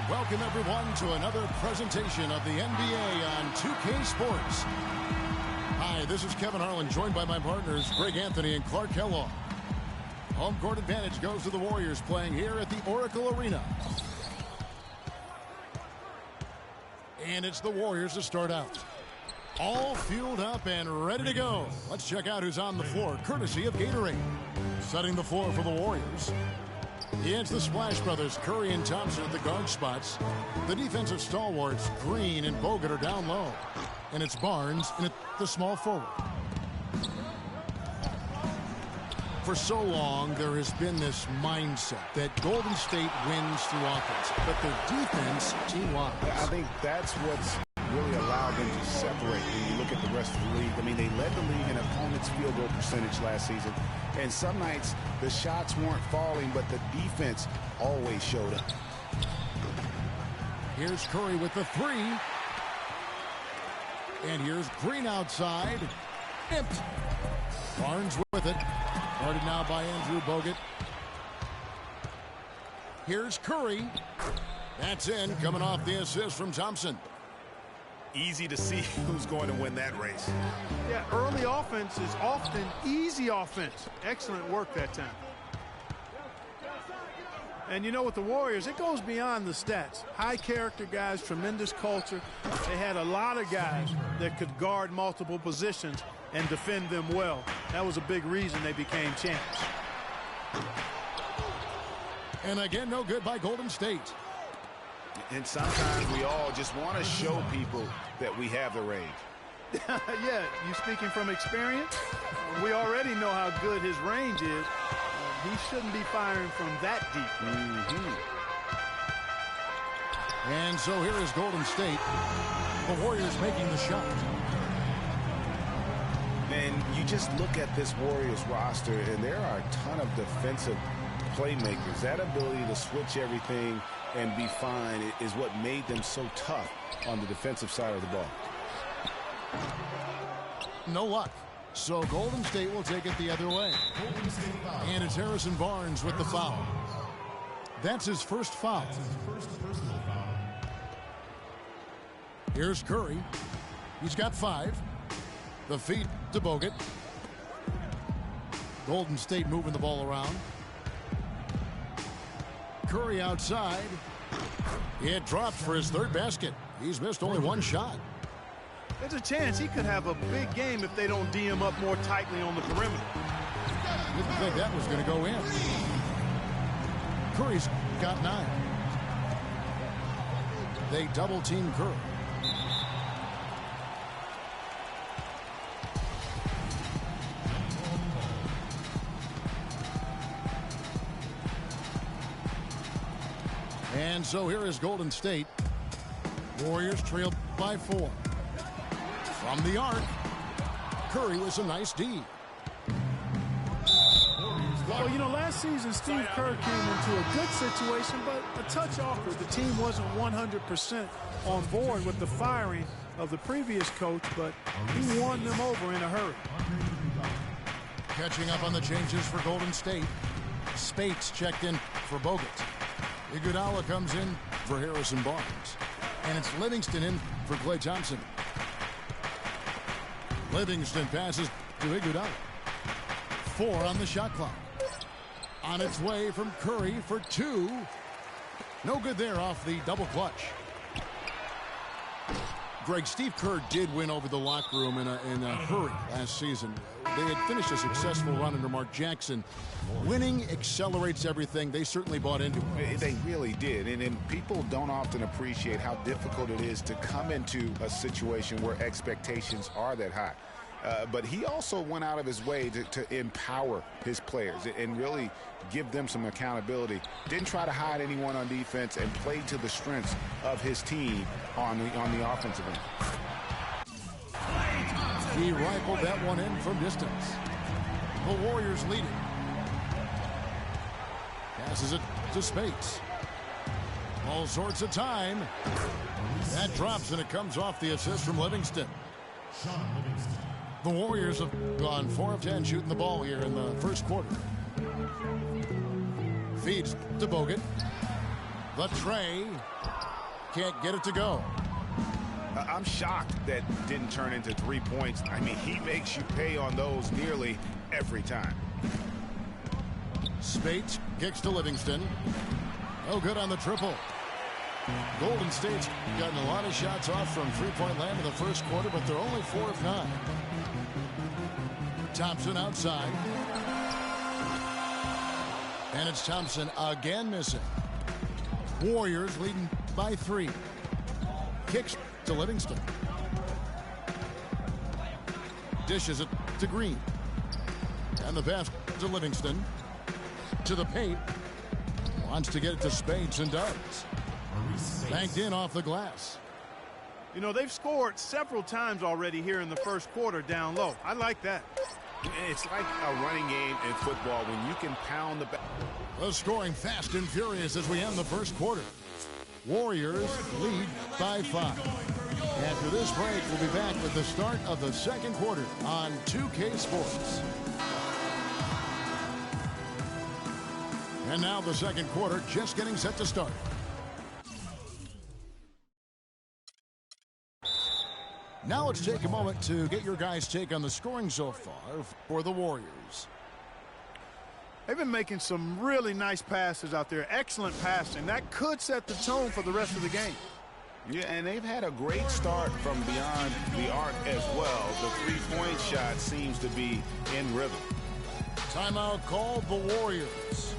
Welcome, everyone, to another presentation of the NBA on 2K Sports. Hi, this is Kevin Harlan, joined by my partners, Greg Anthony and Clark Kellogg. Home court advantage goes to the Warriors, playing here at the Oracle Arena. And it's the Warriors to start out. All fueled up and ready to go. Let's check out who's on the floor, courtesy of Gatorade. Setting the floor for the Warriors. It's the Splash Brothers, Curry and Thompson at the guard spots. The defensive stalwarts, Green and Bogut, are down low. And it's Barnes in the small forward. For so long, there has been this mindset that Golden State wins through offense, but their defense team-wide. I think that's what's really allowed them to separate when you look at the rest of the league. I mean, they led the league in opponents' field goal percentage last season. And some nights, the shots weren't falling, but the defense always showed up. Here's Curry with the three. And here's Green outside. Tipped. Barnes with it. Guarded now by Andrew Bogut. Here's Curry. That's in, coming off the assist from Thompson. Easy to see who's going to win that race. Yeah, early offense is often easy offense. Excellent work that time. And you know, with the Warriors, it goes beyond the stats. High character guys, tremendous culture. They had a lot of guys that could guard multiple positions and defend them well. That was a big reason they became champs. And again, no good by Golden State. And sometimes we all just want to show people that we have the range. Yeah, you speaking from experience? We already know how good his range is. He shouldn't be firing from that deep. And so here is Golden State. The Warriors making the shot. And you just look at this Warriors roster, and there are a ton of defensive playmakers. That ability to switch everything and be fine is what made them so tough on the defensive side of the ball. No luck. So Golden State will take it the other way. And it's Harrison Barnes with the foul. That's his first foul. Here's Curry. He's got 5. The feed to Bogut. Golden State moving the ball around. Curry outside. It dropped for his third basket. He's missed only one shot. There's a chance he could have a big game if they don't D him up more tightly on the perimeter. Didn't think that was going to go in. Curry's got 9. They double team Curry. And so here is Golden State. Warriors trail by 4. From the arc, Curry with a nice D. Well, you know, last season Steve Kerr came into a good situation, but a touch awkward. The team wasn't 100% on board with the firing of the previous coach, but he won them over in a hurry. Catching up on the changes for Golden State. Spates checked in for Bogut. Iguodala comes in for Harrison Barnes. And it's Livingston in for Klay Thompson. Livingston passes to Iguodala. 4 on the shot clock. On its way from Curry for 2. No good there off the double clutch. Greg, Steve Kerr did win over the locker room in a hurry last season. They had finished a successful run under Mark Jackson. Winning accelerates everything. They certainly bought into it. They really did. And people don't often appreciate how difficult it is to come into a situation where expectations are that high. But he also went out of his way to empower his players and really give them some accountability. Didn't try to hide anyone on defense and played to the strengths of his team on the offensive end. He rifled that one in from distance. The Warriors lead it. Passes it to Spates. All sorts of time. That drops and it comes off the assist from Livingston. The Warriors have gone 4 of 10 shooting the ball here in the first quarter. Feeds to Bogut. The tray. can't get it to go. I'm shocked that didn't turn into 3 points. I mean, he makes you pay on those nearly every time. Spates kicks to Livingston. No good on the triple. Golden State's gotten a lot of shots off from three-point land in the first quarter, but they're only 4 of 9. Thompson outside. And it's Thompson again missing. Warriors leading by 3. Kicks to Livingston. Dishes it to Green. And the pass to Livingston. To the paint. Wants to get it to Spates and does. Banked in off the glass. You know, they've scored several times already here in the first quarter down low. I like that. It's like a running game in football when you can pound the back. The scoring fast and furious as we end the first quarter. Warriors lead by 5. After this break, we'll be back with the start of the second quarter on 2K Sports. And now the second quarter just getting set to start. Now let's take a moment to get your guys' take on the scoring so far for the Warriors. They've been making some really nice passes out there. Excellent passing. That could set the tone for the rest of the game. Yeah, and they've had a great start from beyond the arc as well. The three-point shot seems to be in rhythm. Timeout called the Warriors.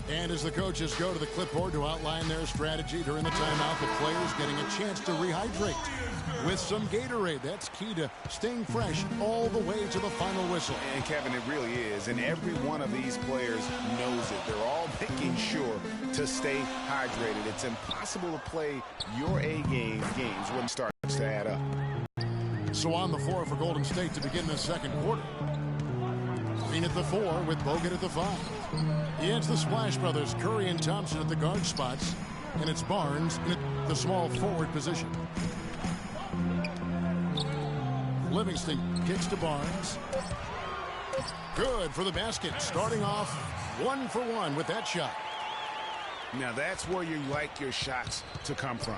And as the coaches go to the clipboard to outline their strategy during the timeout, the players getting a chance to rehydrate with some Gatorade. That's key to staying fresh all the way to the final whistle. And Kevin, it really is. And every one of these players knows it. They're all making sure to stay hydrated. It's impossible to play your A-game games when it starts to add up. So on the floor for Golden State to begin the second quarter. Green at the 4 with Bogut at the 5. He adds the Splash Brothers, Curry and Thompson at the guard spots. And it's Barnes in the small forward position. Livingston kicks to Barnes. Good for the basket. Starting off 1 for 1 with that shot. Now that's where you like your shots to come from.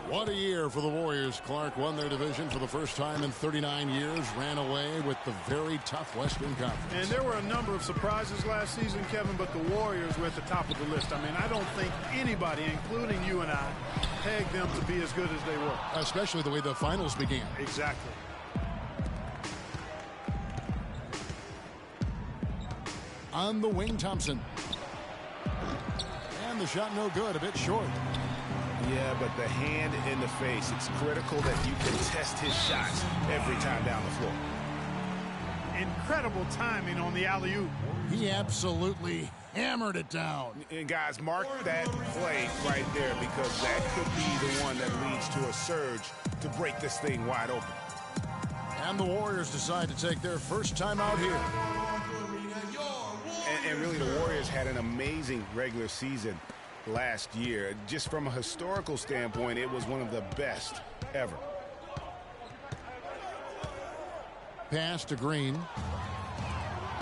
What a year for the Warriors. Clark won their division for the first time in 39 years. Ran away with the very tough Western Conference. And there were a number of surprises last season, Kevin, but the Warriors were at the top of the list. I mean, I don't think anybody, including you and I, pegged them to be as good as they were. Especially the way the finals began. Exactly. On the wing, Thompson. And the shot no good, a bit short. Yeah, but the hand in the face, it's critical that you contest his shots every time down the floor. Incredible timing on the alley-oop. He absolutely hammered it down. And guys, mark that play right there because that could be the one that leads to a surge to break this thing wide open. And the Warriors decide to take their first time out here. And really, the Warriors had an amazing regular season last year. Just from a historical standpoint, it was one of the best ever. Pass to Green.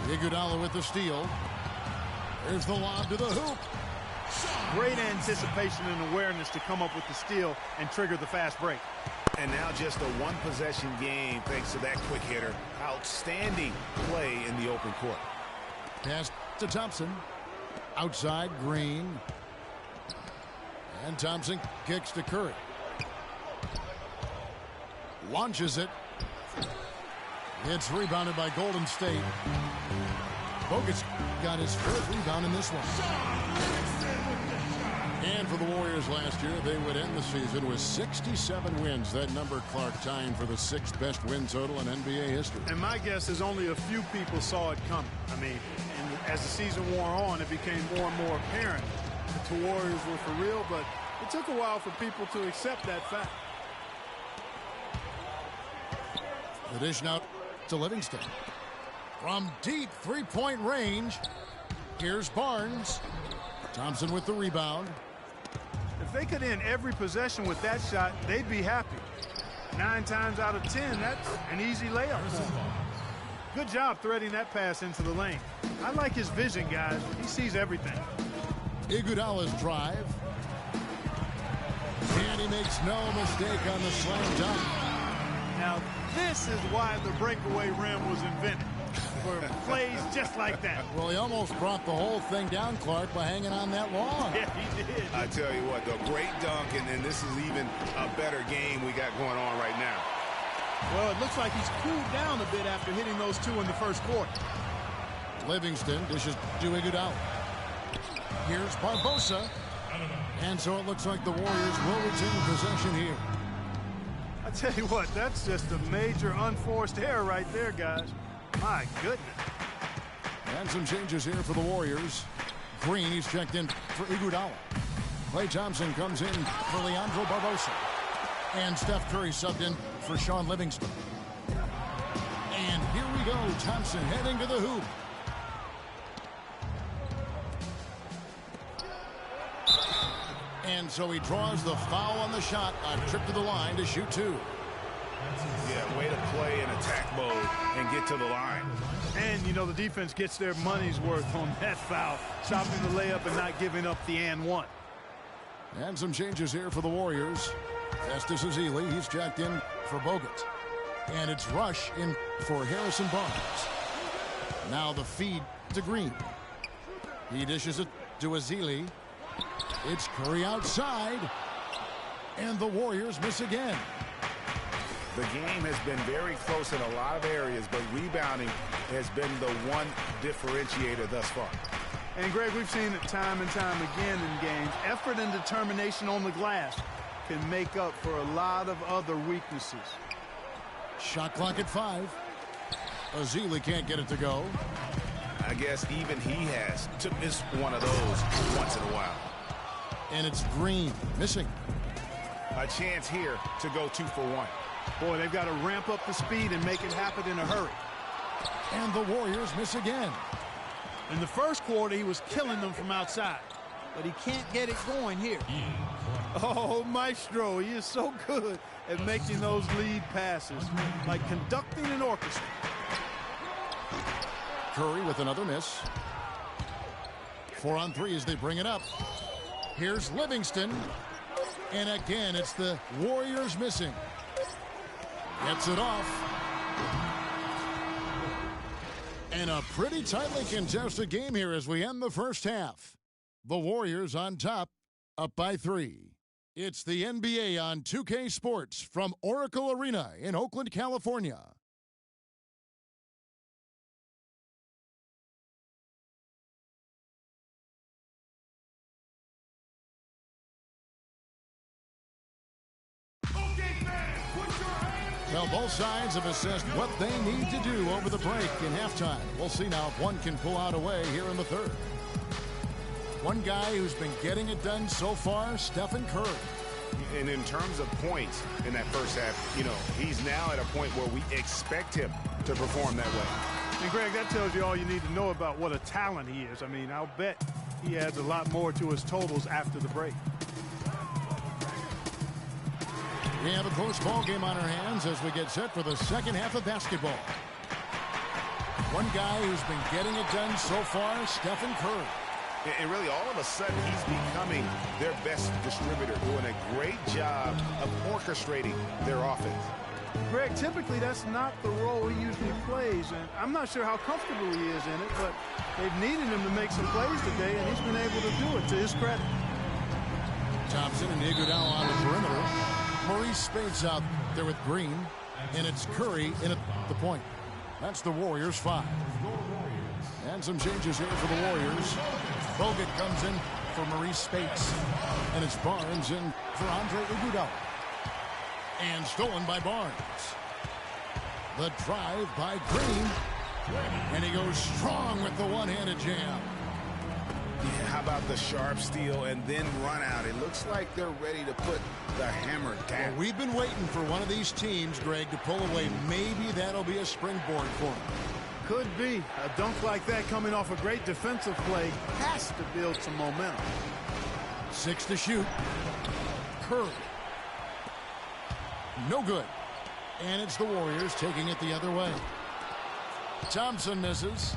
Iguodala with the steal. There's the lob to the hoop. Great anticipation and awareness to come up with the steal and trigger the fast break. And now just a one-possession game thanks to that quick hitter. Outstanding play in the open court. Pass to Thompson. Outside, Green. And Thompson kicks to Curry. Launches it. It's rebounded by Golden State. Bogut's got his first rebound in this one. And for the Warriors last year, they would end the season with 67 wins. That number, Clark, tying for the 6th best win total in NBA history. And my guess is only a few people saw it coming. I mean, as the season wore on, it became more and more apparent that the Warriors were for real, but it took a while for people to accept that fact. The dish now to Livingston. From deep three-point range, here's Barnes. Thompson with the rebound. If they could end every possession with that shot, they'd be happy. 9 times out of 10, that's an easy layup for them. Good job threading that pass into the lane. I like his vision, guys. He sees everything. Iguodala's drive. And he makes no mistake on the slam dunk. Now, this is why the breakaway rim was invented, for plays just like that. Well, he almost brought the whole thing down, Clark, by hanging on that long. Yeah, he did. I tell you what, though, great dunk, and this is even a better game we got going on right now. Well, it looks like he's cooled down a bit after hitting those two in the first quarter. Livingston dishes to Iguodala. Here's Barbosa. And so it looks like the Warriors will retain possession here. I tell you what, that's just a major unforced error right there, guys. My goodness. And some changes here for the Warriors. Green, he's checked in for Iguodala. Klay Thompson comes in for Leandro Barbosa. And Steph Curry subbed in for Shaun Livingston. And here we go. Thompson heading to the hoop. And so he draws the foul on the shot. A trip to the line to shoot two. Yeah, way to play in attack mode and get to the line. And, you know, the defense gets their money's worth on that foul, stopping the layup and not giving up the and one. And some changes here for the Warriors. Festus Ezeli, he's checked in for Bogut. And it's Rush in for Harrison Barnes. Now the feed to Green. He dishes it to Ezeli. It's Curry outside. And the Warriors miss again. The game has been very close in a lot of areas, but rebounding has been the one differentiator thus far. And, Greg, we've seen it time and time again in games. Effort and determination on the glass can make up for a lot of other weaknesses. Shot clock at 5. Ezeli can't get it to go. I guess even he has to miss one of those once in a while. And it's Green missing. A chance here to go 2 for 1. Boy, they've got to ramp up the speed and make it happen in a hurry. And the Warriors miss again. In the first quarter, he was killing them from outside. But he can't get it going here. Oh, Maestro, he is so good at making those lead passes, like conducting an orchestra. Curry with another miss. 4 on 3 as they bring it up. Here's Livingston. And again, it's the Warriors missing. Gets it off. And a pretty tightly contested game here as we end the first half. The Warriors on top, up by 3. It's the NBA on 2K Sports from Oracle Arena in Oakland, California. Well, both sides have assessed what they need to do over the break in halftime. We'll see now if one can pull out a way here in the third. One guy who's been getting it done so far, Stephen Curry. And in terms of points in that first half, you know, he's now at a point where we expect him to perform that way. And, Greg, that tells you all you need to know about what a talent he is. I mean, I'll bet he adds a lot more to his totals after the break. We have a close ball game on our hands as we get set for the second half of basketball. One guy who's been getting it done so far, Stephen Curry. And really, all of a sudden, he's becoming their best distributor, doing a great job of orchestrating their offense. Greg, typically that's not the role he usually plays, and I'm not sure how comfortable he is in it, but they've needed him to make some plays today, and he's been able to do it to his credit. Thompson and Iguodala on the perimeter. Maurice Speights out there with Green, and it's Curry in at the point. That's the Warriors 5. And some changes here for the Warriors. Bogut comes in for Maurice Speights, and it's Barnes in for Andre Iguodala. And stolen by Barnes. The drive by Green, and he goes strong with the one-handed jam. Yeah, how about the sharp steal and then run out? It looks like they're ready to put the hammer down. Well, we've been waiting for one of these teams, Greg, to pull away. Maybe that'll be a springboard for them. Could be. A dunk like that coming off a great defensive play has to build some momentum. 6 to shoot. Curry. No good. And it's the Warriors taking it the other way. Thompson misses.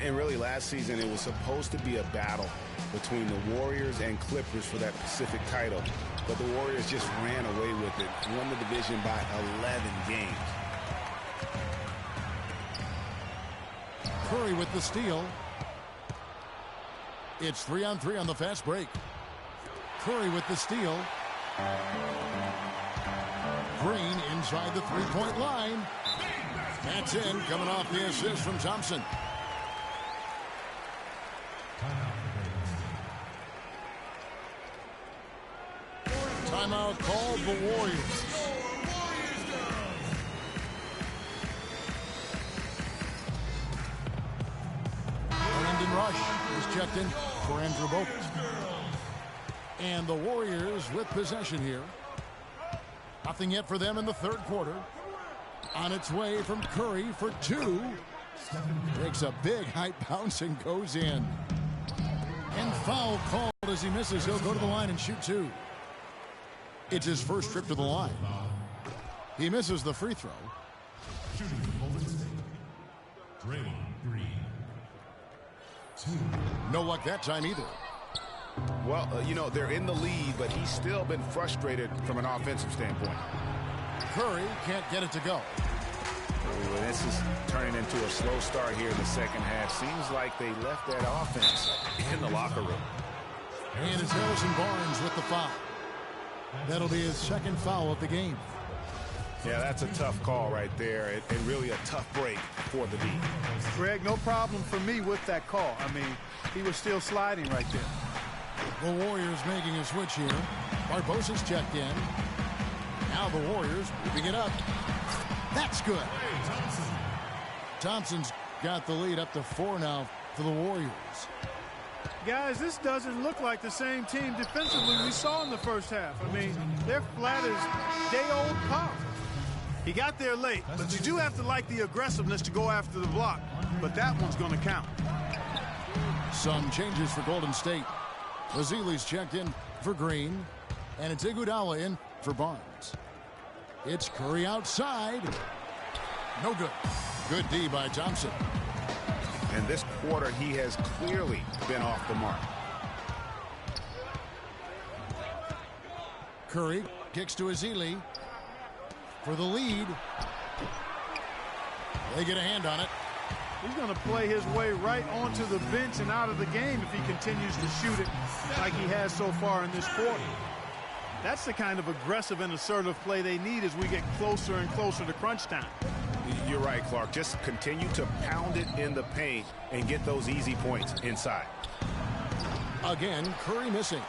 And really, last season, it was supposed to be a battle between the Warriors and Clippers for that Pacific title, but the Warriors just ran away with it, won the division by 11 games. Curry with the steal. It's 3-on-3 on the fast break. Curry with the steal. Green inside the three-point line. That's in, coming off the assist from Thompson. Timeout called the Warriors. Brandon Rush is checked in for Andrew Bogut. And the Warriors with possession here. Nothing yet for them in the third quarter. On its way from Curry for two. Takes a big high bounce and goes in. And foul called as he misses. He'll go to the line and shoot two. It's his first trip to the line. He misses the free throw. Shooting for Golden State, Draymond Green. No luck that time either. Well, you know, they're in the lead, but he's still been frustrated from an offensive standpoint. Curry can't get it to go. Ooh, this is turning into a slow start here in the second half. Seems like they left that offense in the locker room. And it's Harrison Barnes with the foul. That'll be his second foul of the game. Yeah, that's a tough call right there, and really a tough break for the D. Greg, no problem for me with that call. I mean, he was still sliding right there. The Warriors making a switch here. Barbosa's checked in. Now the Warriors moving it up. That's good. Thompson's got the lead up to 4 now for the Warriors. Guys, this doesn't look like the same team defensively we saw in the first half. I mean, they're flat as day-old pop. He got there late, but you do have to like the aggressiveness to go after the block. But that one's going to count. Some changes for Golden State. Ezeli's checked in for Green, and it's Iguodala in for Barnes. It's Curry outside. No good. Good D by Thompson. And this quarter, he has clearly been off the mark. Curry kicks to Ezeli for the lead. They get a hand on it. He's going to play his way right onto the bench and out of the game if he continues to shoot it like he has so far in this quarter. That's the kind of aggressive and assertive play they need as we get closer and closer to crunch time. You're right, Clark. Just continue to pound it in the paint and get those easy points inside. Again, Curry missing.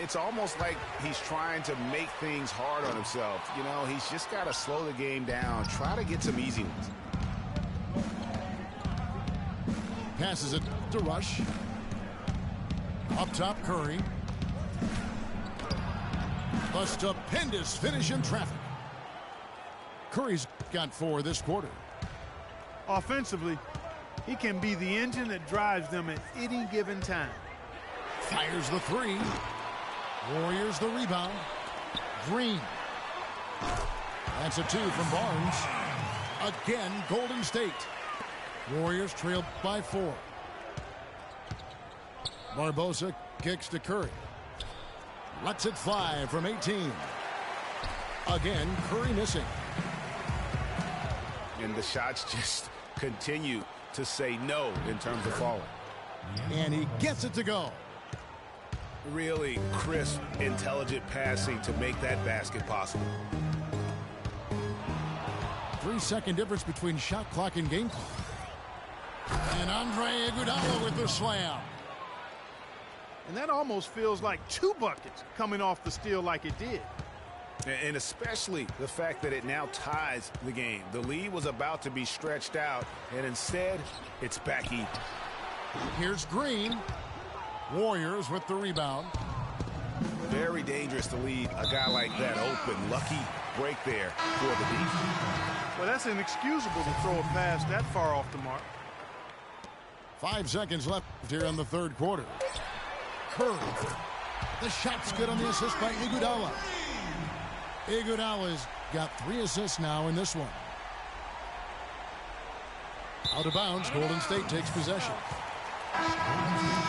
It's almost like he's trying to make things hard on himself. You know, he's just got to slow the game down, try to get some easy ones. Passes it to Rush. Up top, Curry. A stupendous finish in traffic. Curry's got 4 this quarter. Offensively, he can be the engine that drives them at any given time. Fires the 3. Warriors the rebound. Green. That's a 2 from Barnes. Again, Golden State. Warriors trail by 4. Barbosa kicks to Curry. Lets it fly from 18. Again, Curry missing. And the shots just continue to say no in terms of falling. And he gets it to go. Really crisp, intelligent passing to make that basket possible. 3-second difference between shot clock and game clock. And Andre Iguodala with the slam. And that almost feels like 2 buckets coming off the steal like it did. And especially the fact that it now ties the game. The lead was about to be stretched out, and instead, it's back even. Here's Green. Warriors with the rebound. Very dangerous to leave a guy like that open. Lucky break there for the defense. Well, that's inexcusable to throw a pass that far off the mark. 5 seconds left here in the third quarter. Curry. The shot's good on the assist by Iguodala. Iguodala's got 3 assists now in this one. Out of bounds, Golden State takes possession.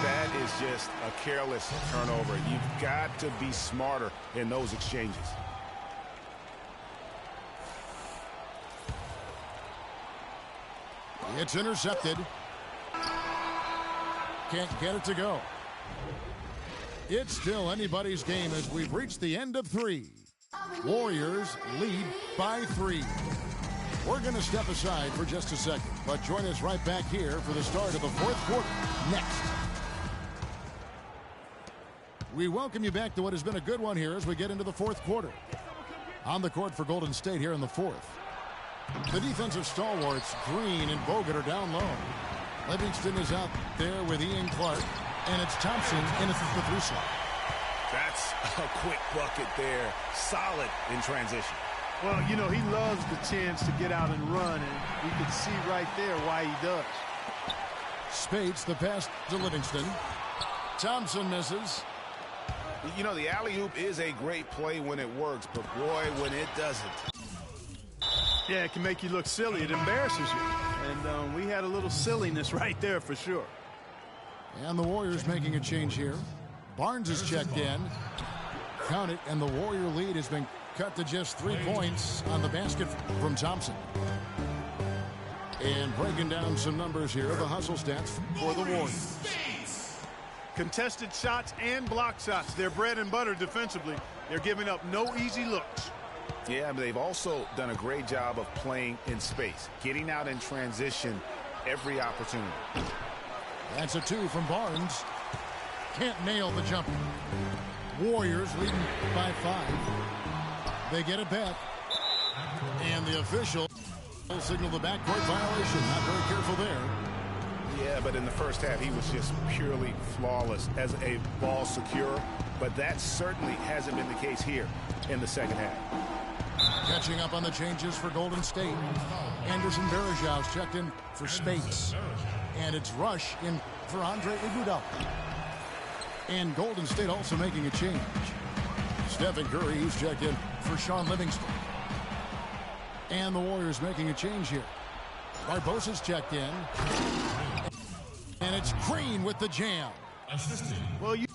That is just a careless turnover. You've got to be smarter in those exchanges. It's intercepted. Can't get it to go. It's still anybody's game as we've reached the end of 3. Warriors lead by 3. We're going to step aside for just a second, but join us right back here for the start of the 4th quarter next. We welcome you back to what has been a good one here as we get into the 4th quarter. On the court for Golden State here in the 4th. The defensive stalwarts, Green and Bogut, are down low. Livingston is out there with Ian Clark, and it's Thompson in the 3 slot. That's a quick bucket there. Solid in transition. Well, you know, he loves the chance to get out and run, and we can see right there why he does. Spates the pass to Livingston. Thompson misses. You know, the alley-oop is a great play when it works, but boy, when it doesn't. Yeah, it can make you look silly. It embarrasses you. And we had a little silliness right there for sure. And the Warriors making a change here. Barnes is checked in. Count it, and the Warrior lead has been cut to just 3 points on the basket from Thompson. And breaking down some numbers here, the hustle stats for the Warriors. Contested shots and block shots. They're bread and butter defensively. They're giving up no easy looks. Yeah, but they've also done a great job of playing in space, getting out in transition every opportunity. That's a 2 from Barnes. Can't nail the jumper. Warriors leading by 5. They get it back. And the official will signal the backcourt violation. Not very careful there. Yeah, but in the first half, he was just purely flawless as a ball secure. But that certainly hasn't been the case here in the second half. Catching up on the changes for Golden State. Anderson Varejão's checked in for Spates. And it's Rush in for Andre Iguodala. And Golden State also making a change. Stephen Curry, he's checked in for Sean Livingston. And the Warriors making a change here. Barbosa's checked in. And it's Green with the jam. Well, you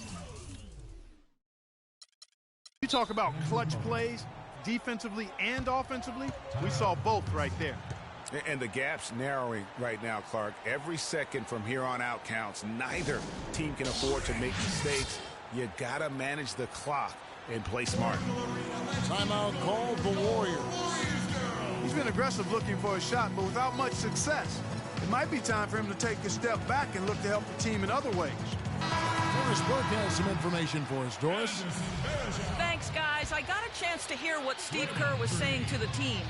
talk about clutch plays, defensively and offensively. We saw both right there. And the gap's narrowing right now, Clark. Every second from here on out counts. Neither team can afford to make mistakes. You got to manage the clock and play smart. Timeout called the Warriors. He's been aggressive looking for a shot, but without much success. It might be time for him to take a step back and look to help the team in other ways. Doris Burke has some information for us. Doris? Thanks, guys. I got a chance to hear what Steve Kerr was saying to the team.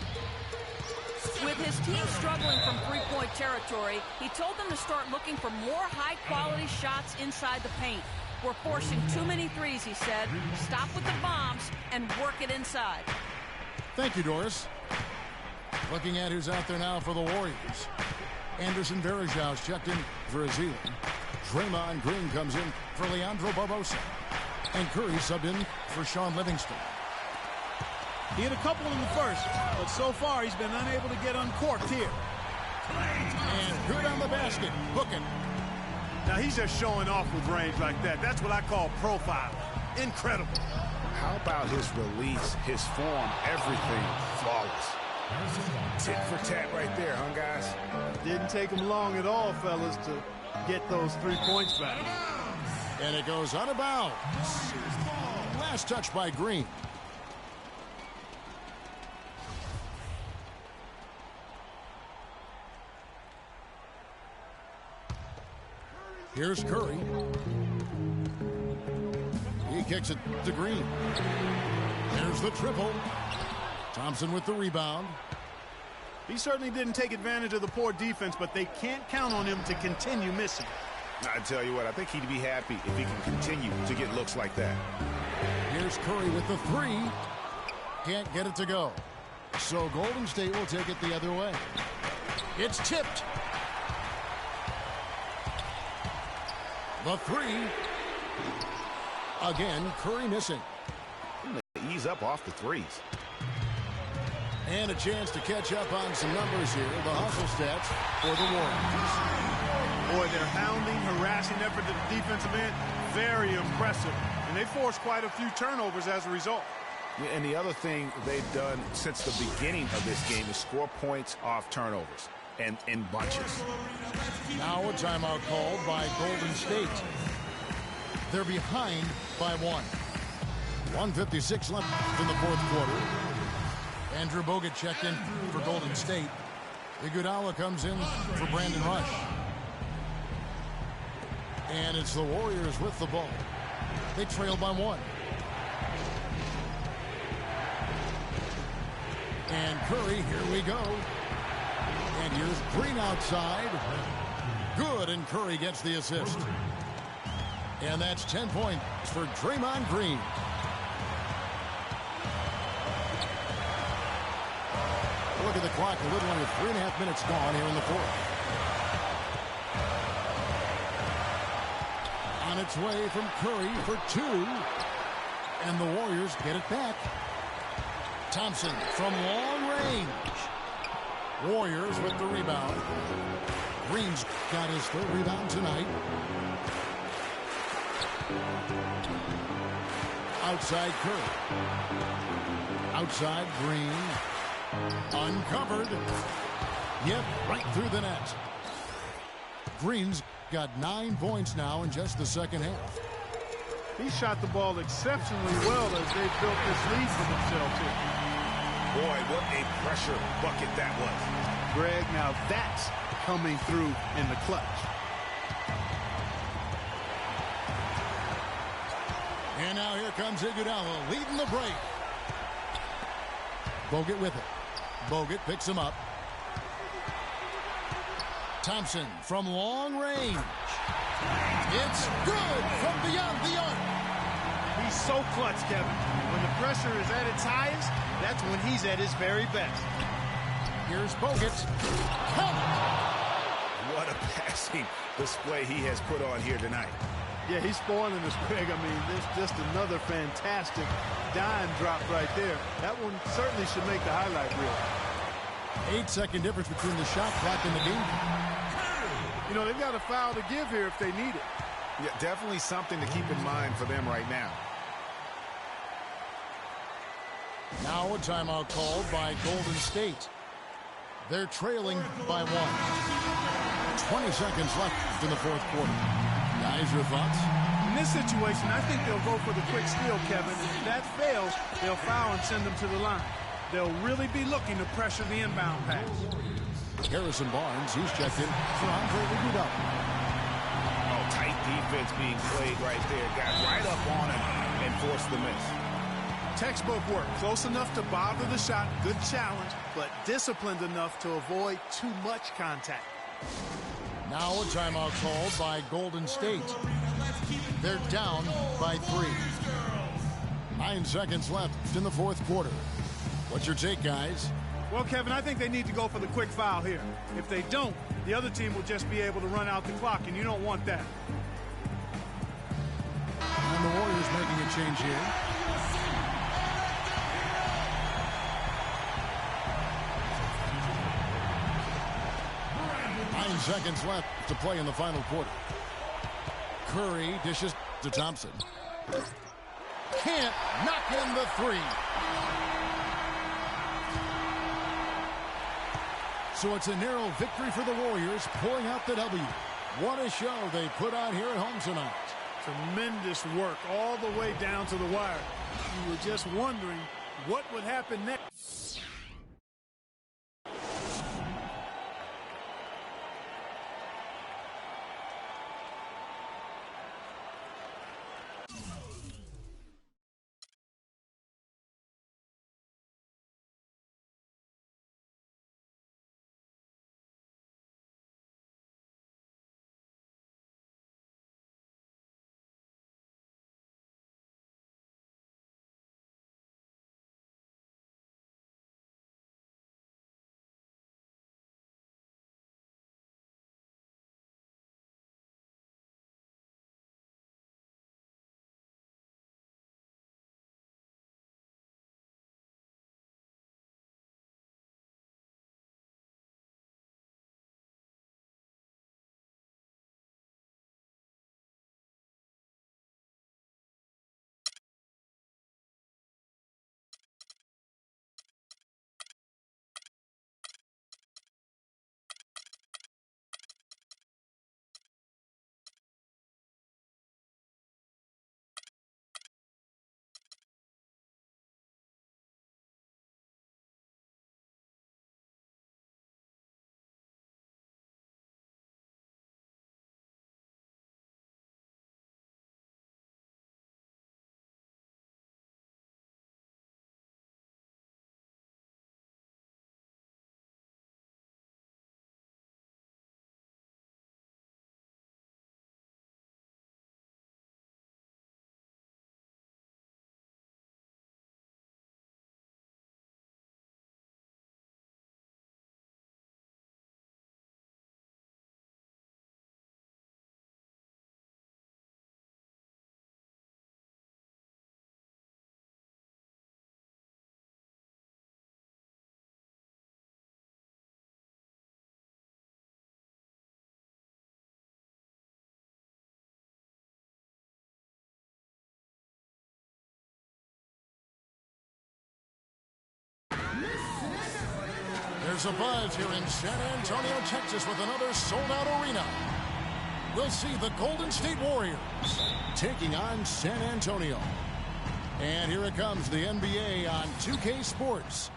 With his team struggling from three-point territory, he told them to start looking for more high-quality shots inside the paint. We're forcing too many threes, he said. Stop with the bombs and work it inside. Thank you, Doris. Looking at who's out there now for the Warriors. Anderson Varejão's checked in for Zealand. Draymond Green comes in for Leandro Barbosa. And Curry subbed in for Sean Livingston. He had a couple in the first, but so far he's been unable to get uncorked here. And good on the basket. Booking. Now he's just showing off with range like that. That's what I call profile. Incredible. How about his release, his form, everything flawless. Tit for tat right there, huh, guys? Didn't take him long at all, fellas, to get those 3 points back. And it goes out of bounds. Last touch by Green. Here's Curry. He kicks it to Green. There's the triple. Thompson with the rebound. He certainly didn't take advantage of the poor defense, but they can't count on him to continue missing. I tell you what, I think he'd be happy if he can continue to get looks like that. Here's Curry with the three. Can't get it to go. So Golden State will take it the other way. It's tipped. The three. Again, Curry missing. Ease up off the threes. And a chance to catch up on some numbers here. The hustle stats for the Warriors. Boy, Boy, their hounding, harassing effort to the defensive end, very impressive. And they forced quite a few turnovers as a result. And the other thing they've done since the beginning of this game is score points off turnovers and in bunches. Now a timeout called by Golden State. They're behind by 1. 1:56 left in the fourth quarter. Andrew Bogut checked in for Golden State. Iguodala comes in for Brandon Rush. And it's the Warriors with the ball. They trail by 1. And Curry, here we go. And here's Green outside. Good, and Curry gets the assist. And that's 10 points for Draymond Green. Look at the clock, a little under 3.5 minutes gone here in the fourth. On its way from Curry for 2. And the Warriors get it back. Thompson from long range. Warriors with the rebound. Green's got his third rebound tonight. Outside Curry. Outside Green. Uncovered. Yep, right through the net. Green's got 9 points now in just the second half. He shot the ball exceptionally well as they built this lead for themselves here. Boy, what a pressure bucket that was. Greg, now that's coming through in the clutch. And now here comes Iguodala leading the break. Bogut with it. Bogut picks him up. Thompson from long range. It's good from beyond the arc. He's so clutch, Kevin. When the pressure is at its highest, that's when he's at his very best. Here's Bogut. Count it. What a passing display he has put on here tonight. Yeah, he's spoiling us, Greg. I mean, there's just another fantastic dime drop right there. That one certainly should make the highlight reel. 8-second difference between the shot clock and the game. You know, they've got a foul to give here if they need it. Yeah, definitely something to keep in mind for them right now. Now a timeout called by Golden State. They're trailing by 1. 20 seconds left in the fourth quarter. Guys, your thoughts? In this situation, I think they'll go for the quick steal, Kevin. If that fails, they'll foul and send them to the line. They'll really be looking to pressure the inbound pass. Harrison Barnes, he's checked in for Andre Iguodala. Oh, tight defense being played right there. Got right up on him and forced the miss. Textbook work. Close enough to bother the shot. Good challenge, but disciplined enough to avoid too much contact. Now a timeout called by Golden State. They're down by 3. 9 seconds left in the fourth quarter. What's your take, guys? Well, Kevin, I think they need to go for the quick foul here. If they don't, the other team will just be able to run out the clock, and you don't want that. And the Warriors making a change here. Nine seconds left to play in the final quarter. Curry dishes to Thompson. Can't knock in the 3. So it's a narrow victory for the Warriors, pulling out the W. What a show they put on here at home tonight. Tremendous work all the way down to the wire. You were just wondering what would happen next. There's a buzz here in San Antonio, Texas with another sold-out arena. We'll see the Golden State Warriors taking on San Antonio. And here it comes, the NBA on 2K Sports.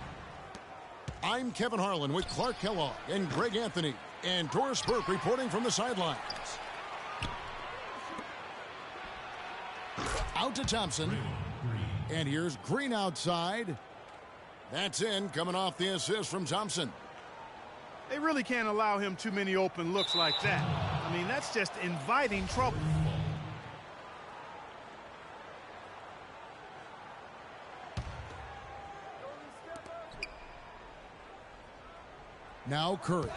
I'm Kevin Harlan with Clark Kellogg and Greg Anthony and Doris Burke reporting from the sidelines. Out to Thompson. And here's Green outside. That's in, coming off the assist from Thompson. They really can't allow him too many open looks like that. I mean, that's just inviting trouble. Now Curry.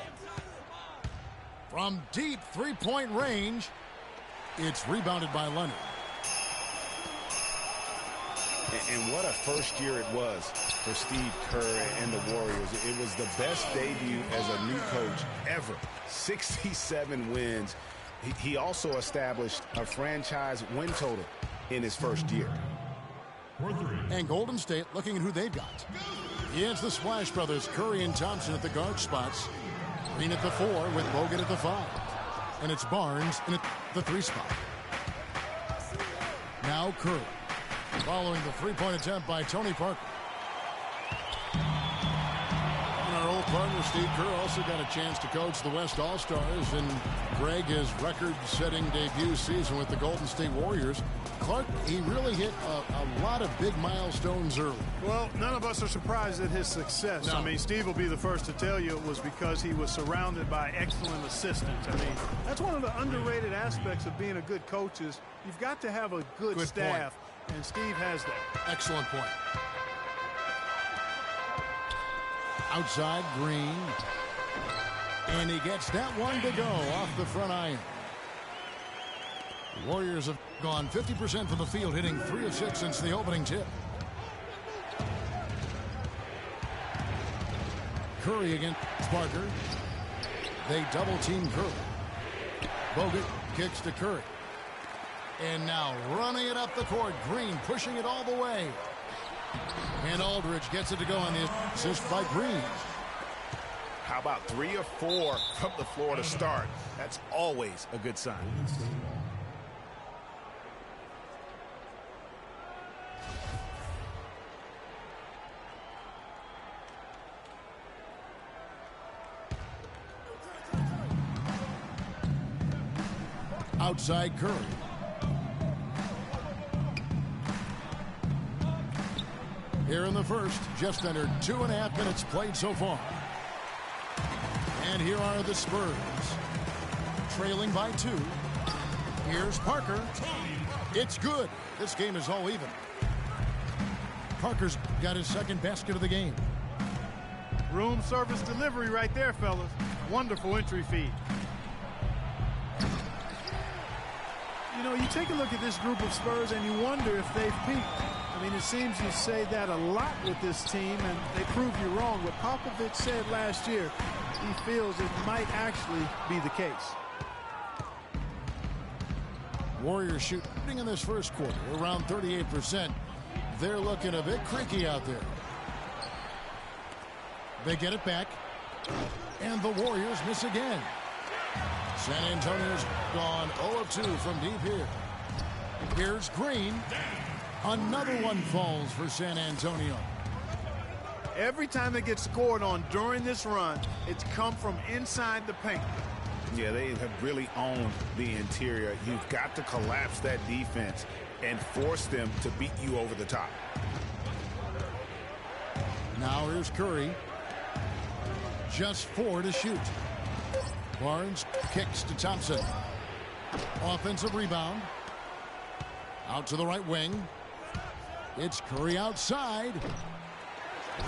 From deep three-point range, it's rebounded by Leonard. And what a first year it was for Steve Kerr and the Warriors. It was the best debut as a new coach ever. 67 wins. He also established a franchise win total in his first year. And Golden State looking at who they've got. It's the Splash Brothers, Curry and Thompson at the guard spots. Green at the 4 with Bogut at the 5. And it's Barnes in the 3 spot. Now Curry. Following the three-point attempt by Tony Parker. And our old partner Steve Kerr also got a chance to coach the West All-Stars. And Greg, his record-setting debut season with the Golden State Warriors. Clark, he really hit a lot of big milestones early. Well, none of us are surprised at his success. No. I mean, Steve will be the first to tell you it was because he was surrounded by excellent assistants. I mean, that's one of the underrated aspects of being a good coach is you've got to have a good staff. Point. And Steve has that. Excellent point. Outside Green. And he gets that one to go off the front iron. The Warriors have gone 50% from the field, hitting 3 of 6 since the opening tip. Curry against Parker. They double-team Curry. Bogut kicks to Curry. And now running it up the court. Green pushing it all the way. And Aldridge gets it to go on the assist by Green. How about 3 or 4 from the floor to start? That's always a good sign. Outside Curry. Here in the first, just under 2.5 minutes played so far. And here are the Spurs. Trailing by 2. Here's Parker. It's good. This game is all even. Parker's got his second basket of the game. Room service delivery right there, fellas. Wonderful entry feed. You know, you take a look at this group of Spurs and you wonder if they've peaked. I mean, it seems you say that a lot with this team, and they prove you wrong. What Popovich said last year, he feels it might actually be the case. Warriors shooting in this first quarter around 38%. They're looking a bit creaky out there. They get it back, and the Warriors miss again. San Antonio's gone 0 of 2 from deep here. Here's Green. Another one falls for San Antonio. Every time they get scored on during this run, it's come from inside the paint. Yeah, they have really owned the interior. You've got to collapse that defense and force them to beat you over the top. Now here's Curry. Just 4 to shoot. Barnes kicks to Thompson. Offensive rebound. Out to the right wing. It's Curry outside.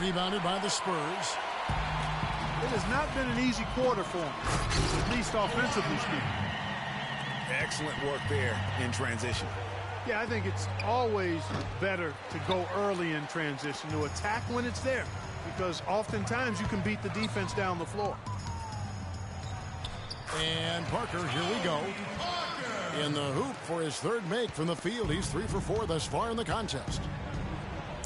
Rebounded by the Spurs. It has not been an easy quarter for them, at least offensively speaking. Excellent work there in transition. Yeah, I think it's always better to go early in transition, to attack when it's there, because oftentimes you can beat the defense down the floor. And Parker, here we go. In the hoop for his third make from the field. He's 3 for 4 thus far in the contest.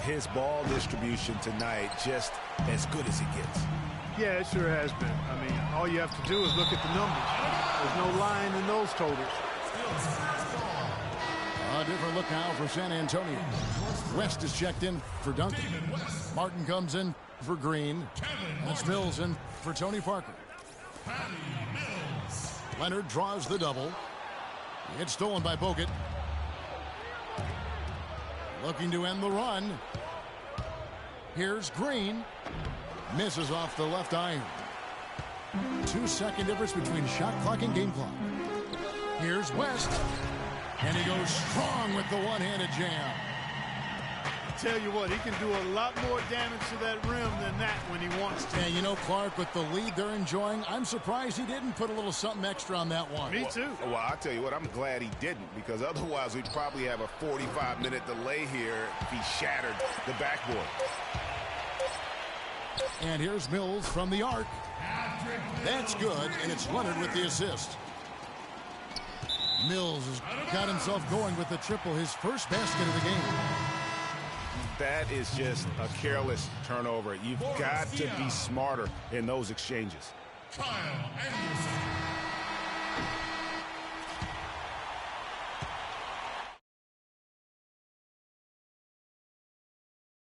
His ball distribution tonight just as good as it gets. Yeah, it sure has been. I mean, all you have to do is look at the numbers. There's no lying in those totals. A different look now for San Antonio. West is checked in for Duncan. Martin comes in for Green. And it's Mills in for Tony Parker. Leonard draws the double. It's stolen by Bogut. Looking to end the run. Here's Green. Misses off the left iron. 2-second difference between shot clock and game clock. Here's West. And he goes strong with the one-handed jam. Tell you what, he can do a lot more damage to that rim than that when he wants to. And you know, Clark, with the lead they're enjoying, I'm surprised he didn't put a little something extra on that one. Me too. Well, I'll tell you what, I'm glad he didn't, because otherwise we'd probably have a 45-minute delay here if he shattered the backboard. And here's Mills from the arc. That's good, and it's Leonard with the assist. Mills has got himself going with the triple, his first basket of the game. That is just a careless turnover. You've got to be smarter in those exchanges. Kyle Anderson.